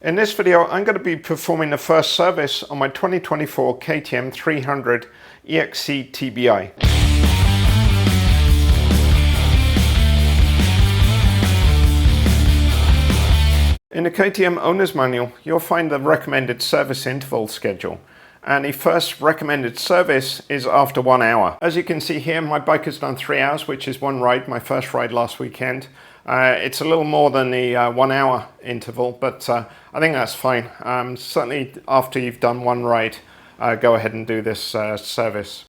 In this video, I'm going to be performing the first service on my 2024 KTM 300 EXC TBI. In the KTM owner's manual, you'll find the recommended service interval schedule. And the first recommended service is after 1 hour. As you can see here, my bike has done 3 hours, which is one ride, my first ride last weekend. It's a little more than the 1 hour interval, but I think that's fine. Certainly after you've done one ride, go ahead and do this service.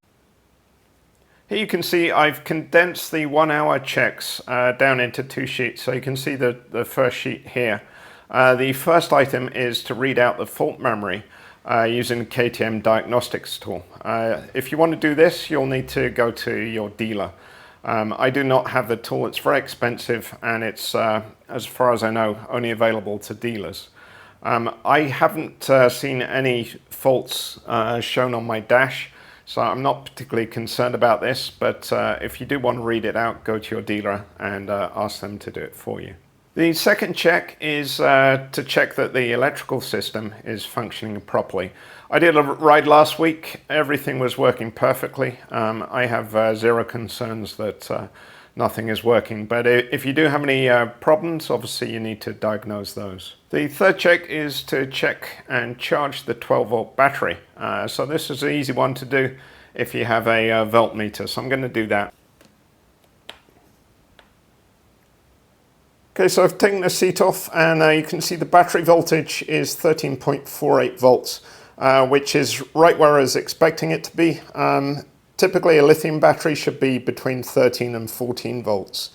Here you can see I've condensed the 1 hour checks down into 2 sheets. So you can see the first sheet here. The first item is to read out the fault memory using the KTM diagnostics tool. If you want to do this, you'll need to go to your dealer. I do not have the tool. It's very expensive, and it's, as far as I know, only available to dealers. I haven't seen any faults shown on my dash, so I'm not particularly concerned about this, but if you do want to read it out, go to your dealer and ask them to do it for you. The second check is to check that the electrical system is functioning properly. I did a ride last week. Everything was working perfectly. I have zero concerns that nothing is working. But if you do have any problems, obviously you need to diagnose those. The third check is to check and charge the 12-volt battery. So this is an easy one to do if you have a voltmeter. So I'm going to do that. Okay, so I've taken the seat off, and you can see the battery voltage is 13.48 volts, which is right where I was expecting it to be. Typically a lithium battery should be between 13 and 14 volts.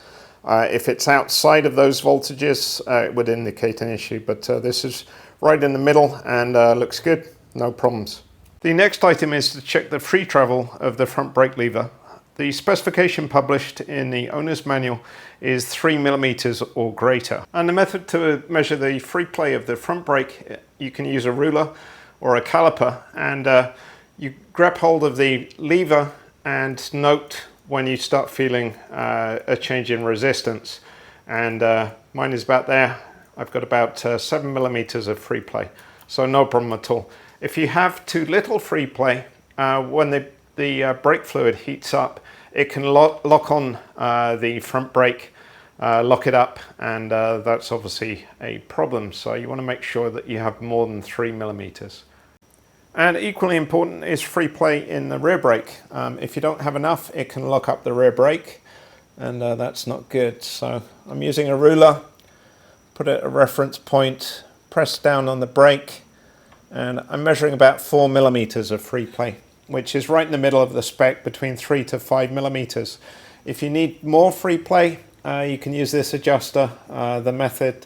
If it's outside of those voltages, it would indicate an issue, but this is right in the middle and looks good, no problems. The next item is to check the free travel of the front brake lever. The specification published in the owner's manual is 3 millimeters or greater. And the method to measure the free play of the front brake, you can use a ruler or a caliper, and you grab hold of the lever and note when you start feeling a change in resistance. And mine is about there. I've got about 7 millimeters of free play, so no problem at all. If you have too little free play, when the brake fluid heats up, it can lock on the front brake, lock it up, and that's obviously a problem. So you want to make sure that you have more than 3 millimeters. And equally important is free play in the rear brake. If you don't have enough, it can lock up the rear brake, and that's not good. So I'm using a ruler, put it at a reference point, press down on the brake, and I'm measuring about 4 millimeters of free play, which is right in the middle of the spec, between 3 to 5 millimeters. If you need more free play, you can use this adjuster. The method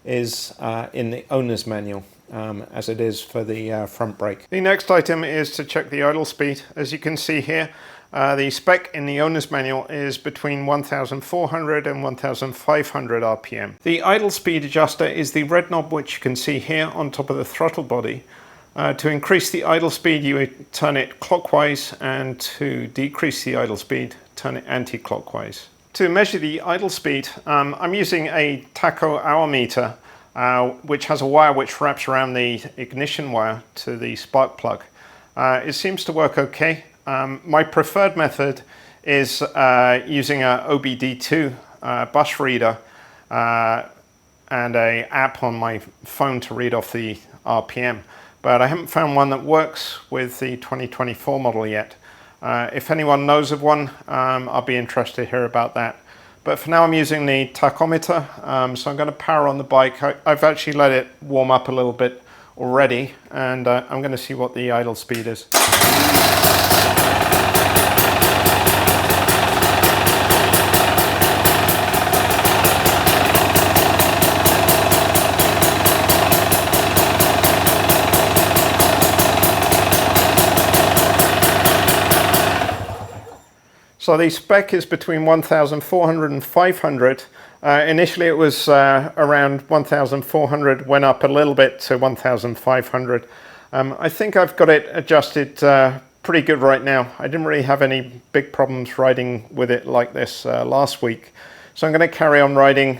is in the owner's manual, as it is for the front brake. The next item is to check the idle speed. As you can see here, the spec in the owner's manual is between 1,400 and 1,500 RPM. The idle speed adjuster is the red knob which you can see here on top of the throttle body. To increase the idle speed, you turn it clockwise, and to decrease the idle speed, turn it anti-clockwise. To measure the idle speed, I'm using a tacho hour meter, which has a wire which wraps around the ignition wire to the spark plug. It seems to work okay. My preferred method is using a OBD2 bus reader and an app on my phone to read off the RPM. But I haven't found one that works with the 2024 model yet. If anyone knows of one, I'll be interested to hear about that. But for now I'm using the tachometer, so I'm going to power on the bike. I've actually let it warm up a little bit already, and I'm going to see what the idle speed is. So the spec is between 1,400 and 500. Initially it was around 1,400, went up a little bit to 1,500. I think I've got it adjusted pretty good right now. I didn't really have any big problems riding with it like this last week. So I'm going to carry on riding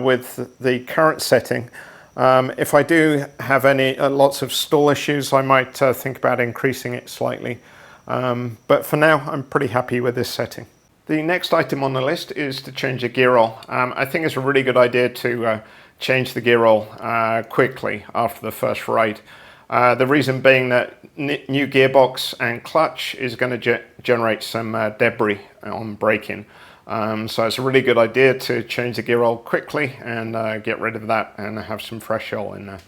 with the current setting. If I do have any lots of stall issues, I might think about increasing it slightly. But for now, I'm pretty happy with this setting. The next item on the list is to change the gear oil. I think it's a really good idea to change the gear oil quickly after the first ride. The reason being that new gearbox and clutch is going to generate some debris on braking. So it's a really good idea to change the gear oil quickly and get rid of that and have some fresh oil in there.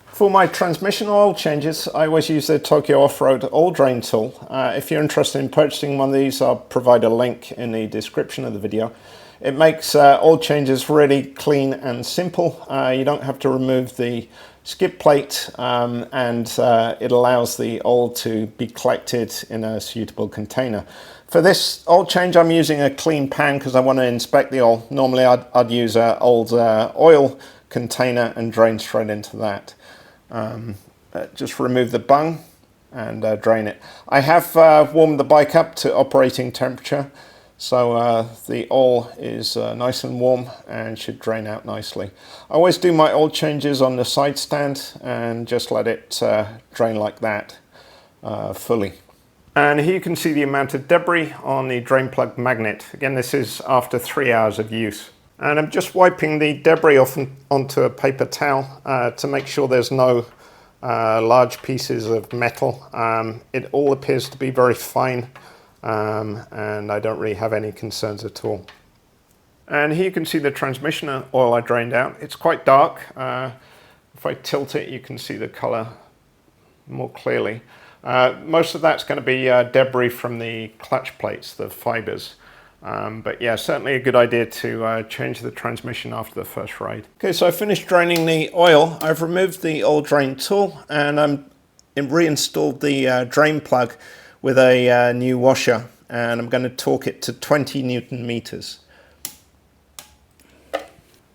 For my transmission oil changes, I always use the Tokyo Off-Road Oil Drain tool. If you're interested in purchasing one of these, I'll provide a link in the description of the video. It makes oil changes really clean and simple. You don't have to remove the skid plate, and it allows the oil to be collected in a suitable container. For this oil change, I'm using a clean pan because I want to inspect the oil. Normally I'd use an old oil container and drain straight into that. Just remove the bung and drain it. I have warmed the bike up to operating temperature, so the oil is nice and warm and should drain out nicely. I always do my oil changes on the side stand and just let it drain like that fully. And here you can see the amount of debris on the drain plug magnet. Again, this is after 3 hours of use. And I'm just wiping the debris off onto a paper towel to make sure there's no large pieces of metal. It all appears to be very fine, and I don't really have any concerns at all. And here you can see the transmission oil I drained out. It's quite dark. If I tilt it, you can see the color more clearly. Most of that's going to be debris from the clutch plates, the fibers. But yeah, certainly a good idea to change the transmission after the first ride. Okay, so I finished draining the oil. I've removed the oil drain tool and I'm reinstalled the drain plug with a new washer, and I'm going to torque it to 20 Newton meters.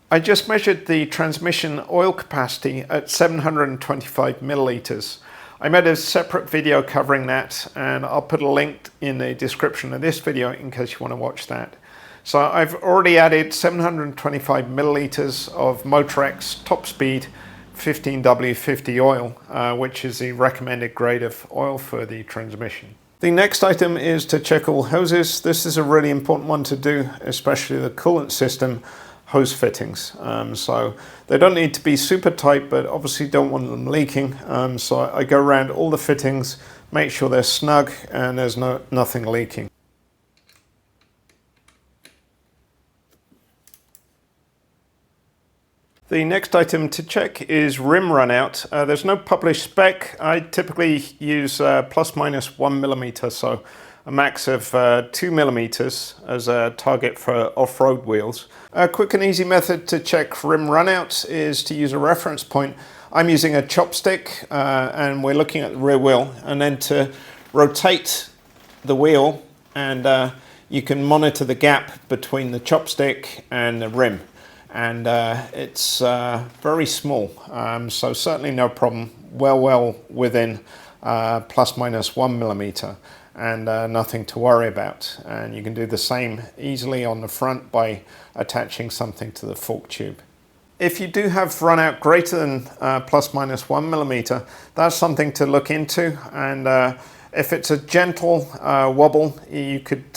I just measured the transmission oil capacity at 725 milliliters. I made a separate video covering that, and I'll put a link in the description of this video in case you want to watch that. So I've already added 725 milliliters of Motorex Top Speed 15W50 oil, which is the recommended grade of oil for the transmission. The next item is to check all hoses. This is a really important one to do, especially the coolant system hose fittings. So they don't need to be super tight, but obviously don't want them leaking. So I go around all the fittings, make sure they're snug and there's nothing leaking. The next item to check is rim runout. There's no published spec. I typically use plus minus 1 millimeter, so a max of 2 millimeters as a target for off-road wheels. A quick and easy method to check rim runout is to use a reference point. I'm using a chopstick and we're looking at the rear wheel, and then to rotate the wheel, and you can monitor the gap between the chopstick and the rim. And it's very small, so certainly no problem, well within plus minus 1 millimeter, and nothing to worry about. And you can do the same easily on the front by attaching something to the fork tube. If you do have runout greater than plus minus 1 millimeter, that's something to look into. And if it's a gentle wobble, you could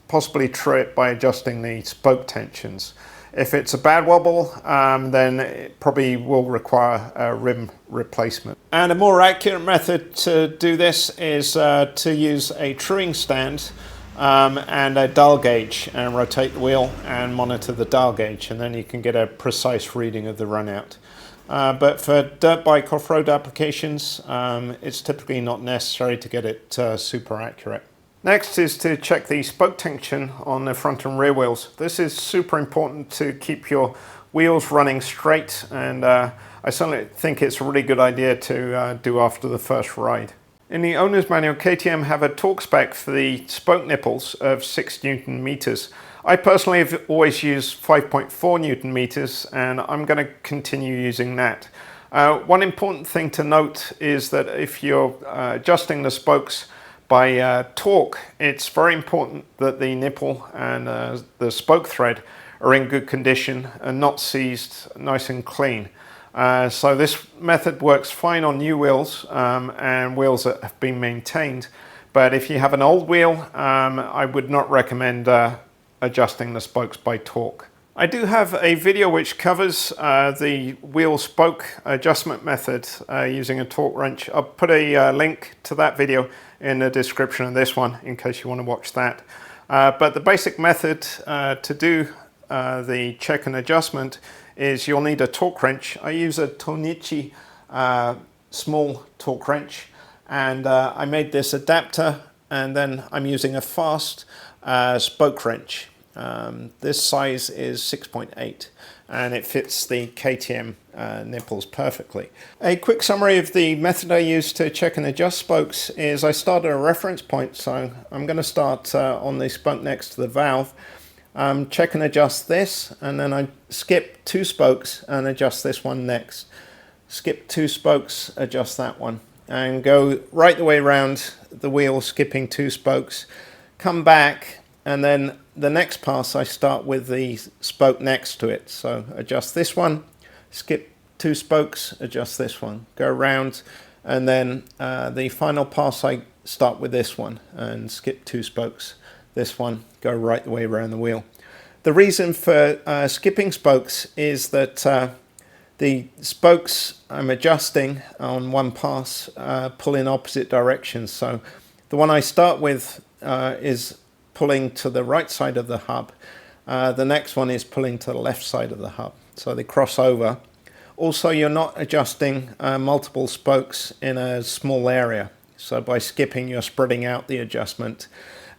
possibly true it by adjusting the spoke tensions. If it's a bad wobble, then it probably will require a rim replacement. And a more accurate method to do this is to use a truing stand and a dial gauge, and rotate the wheel and monitor the dial gauge, and then you can get a precise reading of the runout. But for dirt bike off-road applications, it's typically not necessary to get it super accurate. Next is to check the spoke tension on the front and rear wheels. This is super important to keep your wheels running straight, and I certainly think it's a really good idea to do after the first ride. In the owner's manual, KTM have a torque spec for the spoke nipples of 6 Newton meters. I personally have always used 5.4 Newton meters, and I'm going to continue using that. One important thing to note is that if you're adjusting the spokes by torque, it's very important that the nipple and the spoke thread are in good condition and not seized, nice and clean. So this method works fine on new wheels and wheels that have been maintained. But if you have an old wheel, I would not recommend adjusting the spokes by torque. I do have a video which covers the wheel spoke adjustment method using a torque wrench. I'll put a link to that video in the description of this one in case you want to watch that. But the basic method to do the check and adjustment is you'll need a torque wrench. I use a Tonichi small torque wrench, and I made this adapter, and then I'm using a fast spoke wrench. This size is 6.8 and it fits the KTM nipples perfectly. A quick summary of the method I use to check and adjust spokes is I start at a reference point, so I'm going to start on the spoke next to the valve. Check and adjust this, and then I skip 2 spokes and adjust this one next. Skip 2 spokes, adjust that one, and go right the way around the wheel, skipping 2 spokes. Come back, and then the next pass I start with the spoke next to it. So adjust this one, skip 2 spokes, adjust this one, go around, and then the final pass I start with this one and skip 2 spokes. This one, go right the way around the wheel. The reason for skipping spokes is that the spokes I'm adjusting on one pass pull in opposite directions. So the one I start with is pulling to the right side of the hub. The next one is pulling to the left side of the hub. So they cross over. Also, you're not adjusting multiple spokes in a small area. So by skipping, you're spreading out the adjustment,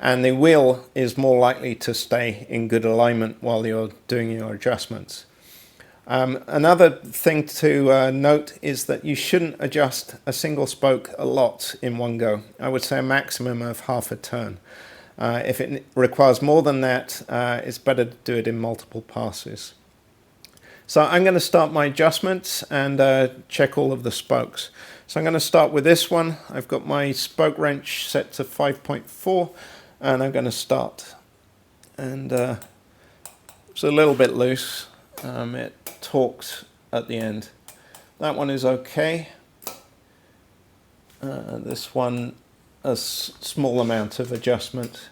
and the wheel is more likely to stay in good alignment while you're doing your adjustments. Another thing to note is that you shouldn't adjust a single spoke a lot in one go. I would say a maximum of half a turn. If it requires more than that, it's better to do it in multiple passes. So I'm going to start my adjustments and check all of the spokes. So I'm going to start with this one. I've got my spoke wrench set to 5.4, and I'm going to start. And it's a little bit loose. It torques at the end. That one is okay. This one, a small amount of adjustment.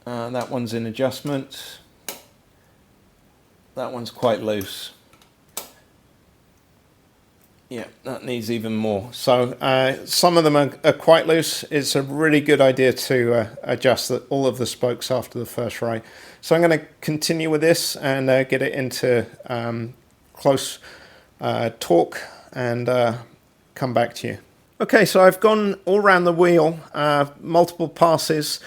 That one's in adjustment. That one's quite loose. Yeah, that needs even more. So some of them are quite loose. It's a really good idea to adjust all of the spokes after the first ride. So I'm going to continue with this and get it into close torque and come back to you. Okay, so I've gone all around the wheel, multiple passes,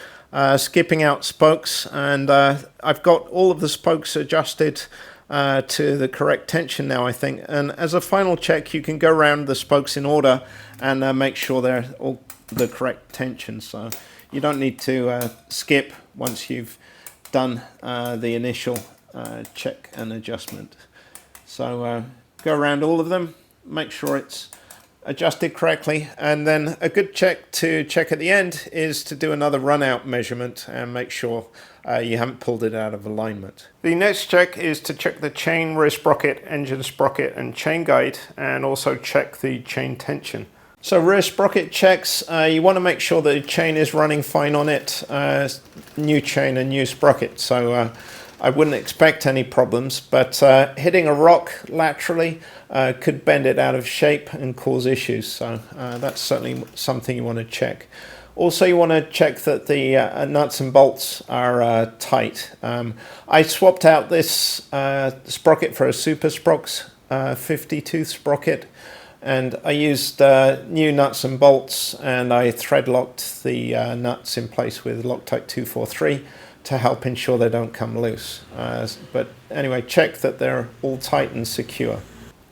skipping out spokes, and I've got all of the spokes adjusted to the correct tension now, I think. And as a final check, you can go around the spokes in order and make sure they're all the correct tension. So you don't need to skip once you've done the initial check and adjustment. So go around all of them, make sure it's adjusted correctly, and then a good check to check at the end is to do another run out measurement and make sure you haven't pulled it out of alignment. The next check is to check the chain, rear sprocket, engine sprocket and chain guide, and also check the chain tension. So rear sprocket checks, you want to make sure that the chain is running fine on it, new chain and new sprocket, so I wouldn't expect any problems, but hitting a rock laterally could bend it out of shape and cause issues, so that's certainly something you want to check. Also, you want to check that the nuts and bolts are tight. I swapped out this sprocket for a Super Sprox 50-tooth sprocket, and I used new nuts and bolts, and I thread locked the nuts in place with Loctite 243 to help ensure they don't come loose. But anyway, check that they're all tight and secure.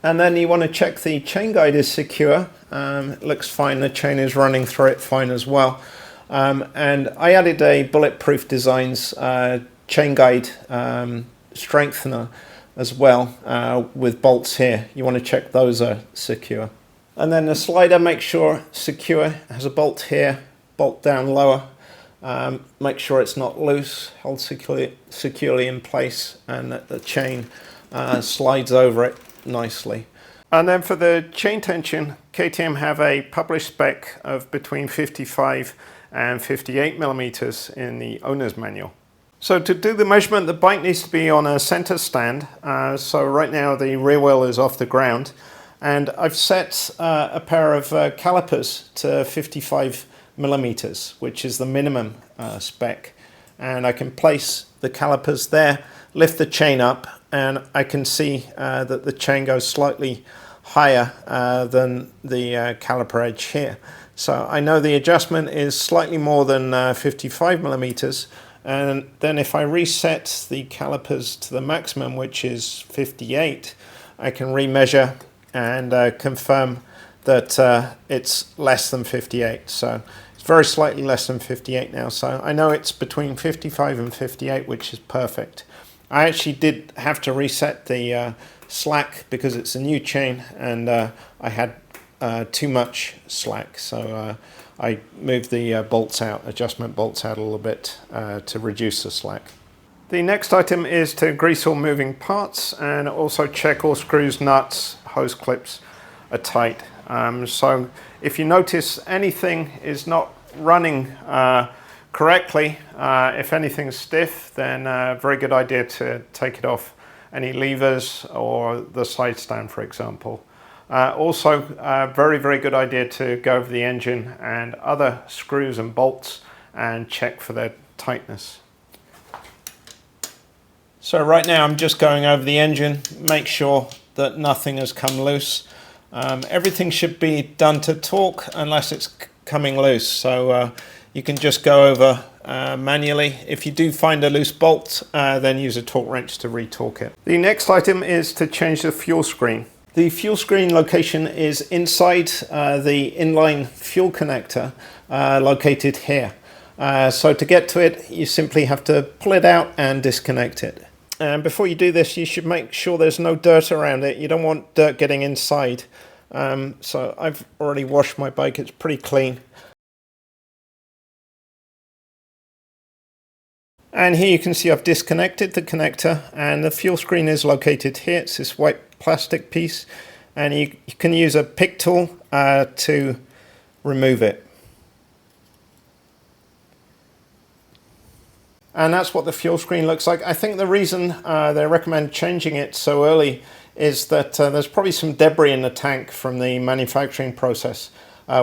And then you want to check the chain guide is secure. It looks fine, the chain is running through it fine as well. And I added a Bulletproof Designs chain guide strengthener as well with bolts here. You want to check those are secure. And then the slider, make sure secure, it has a bolt here, bolt down lower. Make sure it's not loose, held securely in place, and that the chain slides over it nicely. And then for the chain tension, KTM have a published spec of between 55 and 58 millimeters in the owner's manual. So to do the measurement, the bike needs to be on a center stand. So right now the rear wheel is off the ground, and I've set a pair of calipers to 55 millimeters, which is the minimum spec. And I can place the calipers there, lift the chain up, and I can see that the chain goes slightly higher than the caliper edge here. So I know the adjustment is slightly more than 55 millimeters. And then if I reset the calipers to the maximum, which is 58, I can remeasure and confirm that it's less than 58. So it's very slightly less than 58 now. So I know it's between 55 and 58, which is perfect. I actually did have to reset the slack because it's a new chain, and I had too much slack. So I moved the bolts out, adjustment bolts out a little bit to reduce the slack. The next item is to grease all moving parts and also check all screws, nuts, hose clips are tight. So if you notice anything is not running correctly, if anything's stiff, then a very good idea to take it off any levers or the side stand, for example. Also, very, very good idea to go over the engine and other screws and bolts and check for their tightness. So right now I'm just going over the engine, make sure that nothing has come loose. Everything should be done to torque unless it's coming loose. So you can just go over manually. If you do find a loose bolt, then use a torque wrench to re-torque it. The next item is to change the fuel screen. The fuel screen location is inside the inline fuel connector located here. So to get to it, you simply have to pull it out and disconnect it. And before you do this, you should make sure there's no dirt around it. You don't want dirt getting inside. So I've already washed my bike, it's pretty clean. And here you can see I've disconnected the connector, and the fuel screen is located here. It's this white plastic piece, and you can use a pick tool to remove it. And that's what the fuel screen looks like. I think the reason they recommend changing it so early is that there's probably some debris in the tank from the manufacturing process,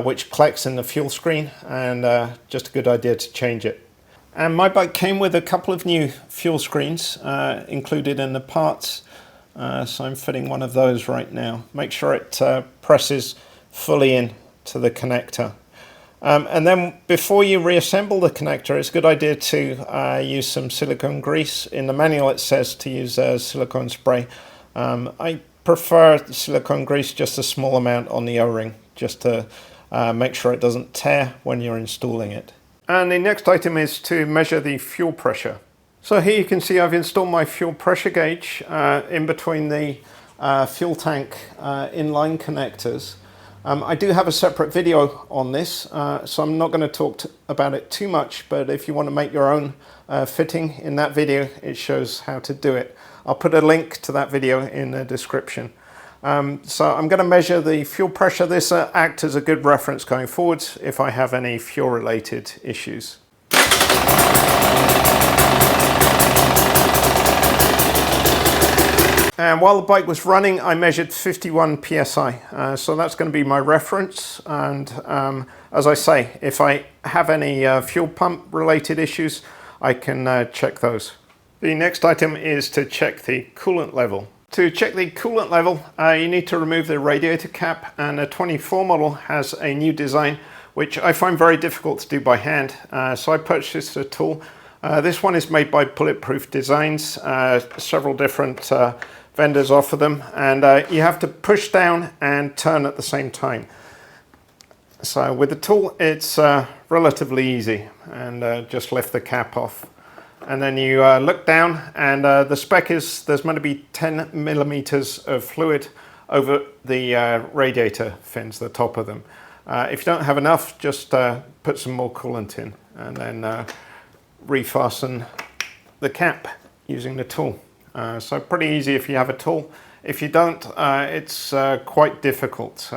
which collects in the fuel screen, and just a good idea to change it. And my bike came with a couple of new fuel screens included in the parts, so I'm fitting one of those right now. Make sure it presses fully in to the connector. And then before you reassemble the connector, it's a good idea to use some silicone grease. In the manual it says to use silicone spray. I prefer silicone grease, just a small amount on the O-ring, just to make sure it doesn't tear when you're installing it. And the next item is to measure the fuel pressure. So here you can see I've installed my fuel pressure gauge in between the fuel tank inline connectors. I do have a separate video on this, so I'm not going to talk about it too much, but if you want to make your own fitting in that video, it shows how to do it. I'll put a link to that video in the description. So I'm going to measure the fuel pressure. This acts as a good reference going forwards if I have any fuel related issues. And while the bike was running, I measured 51 psi. So that's going to be my reference. And as I say, if I have any fuel pump related issues, I can check those. The next item is to check the coolant level. To check the coolant level, you need to remove the radiator cap, and the 24 model has a new design, which I find very difficult to do by hand. So I purchased a tool. This one is made by Bulletproof Designs. Several different vendors offer them, and you have to push down and turn at the same time. So with the tool, it's relatively easy, and just lift the cap off. And then you look down, and the spec is there's meant to be 10 millimeters of fluid over the radiator fins, the top of them. If you don't have enough, just put some more coolant in, and then refasten the cap using the tool. So pretty easy if you have a tool. If you don't, it's quite difficult,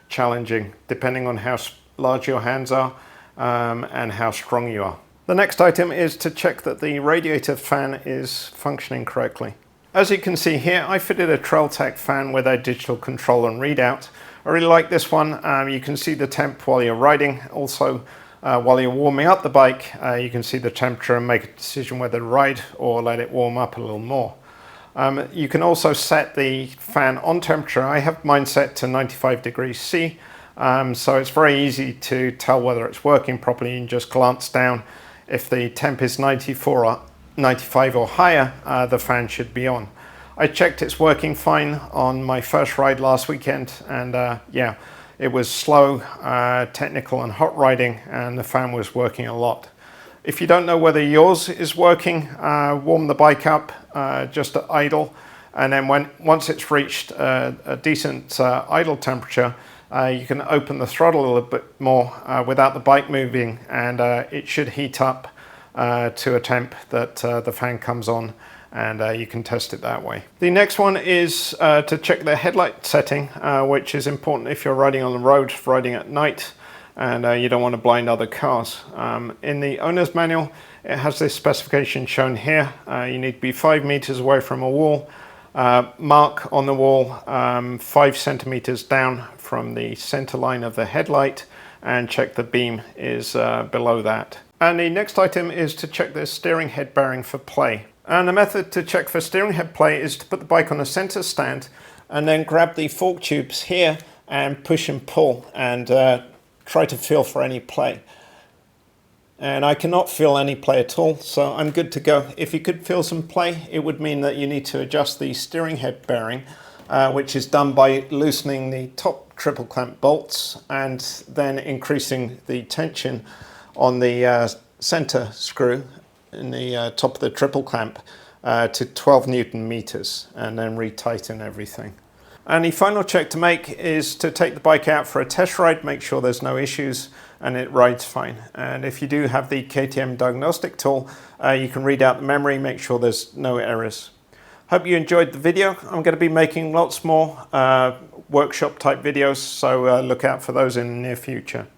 challenging, depending on how large your hands are and how strong you are. The next item is to check that the radiator fan is functioning correctly. As you can see here, I fitted a Trailtech fan with a digital control and readout. I really like this one. You can see the temp while you're riding. Also, while you're warming up the bike, you can see the temperature and make a decision whether to ride or let it warm up a little more. You can also set the fan on temperature. I have mine set to 95 degrees C, so it's very easy to tell whether it's working properly. You can just glance down. If the temp is 94 or 95 or higher, the fan should be on. I checked it's working fine on my first ride last weekend, and yeah, it was slow, technical and hot riding, and the fan was working a lot. If you don't know whether yours is working, warm the bike up just at idle, and then once it's reached a decent idle temperature, you can open the throttle a little bit more without the bike moving, and it should heat up to a temp that the fan comes on, and you can test it that way. The next one is to check the headlight setting, which is important if you're riding on the road, riding at night, and you don't want to blind other cars. In the owner's manual, it has this specification shown here. You need to be 5 meters away from a wall, mark on the wall 5 centimeters down from the center line of the headlight, and check the beam is below that. And the next item is to check the steering head bearing for play. And the method to check for steering head play is to put the bike on a center stand and then grab the fork tubes here and push and pull and try to feel for any play. And I cannot feel any play at all, so I'm good to go. If you could feel some play, it would mean that you need to adjust the steering head bearing, which is done by loosening the top triple clamp bolts and then increasing the tension on the center screw in the top of the triple clamp to 12 Newton meters, and then retighten everything. And the final check to make is to take the bike out for a test ride, make sure there's no issues and it rides fine. And if you do have the KTM diagnostic tool, you can read out the memory, make sure there's no errors. Hope you enjoyed the video. I'm going to be making lots more workshop type videos, so look out for those in the near future.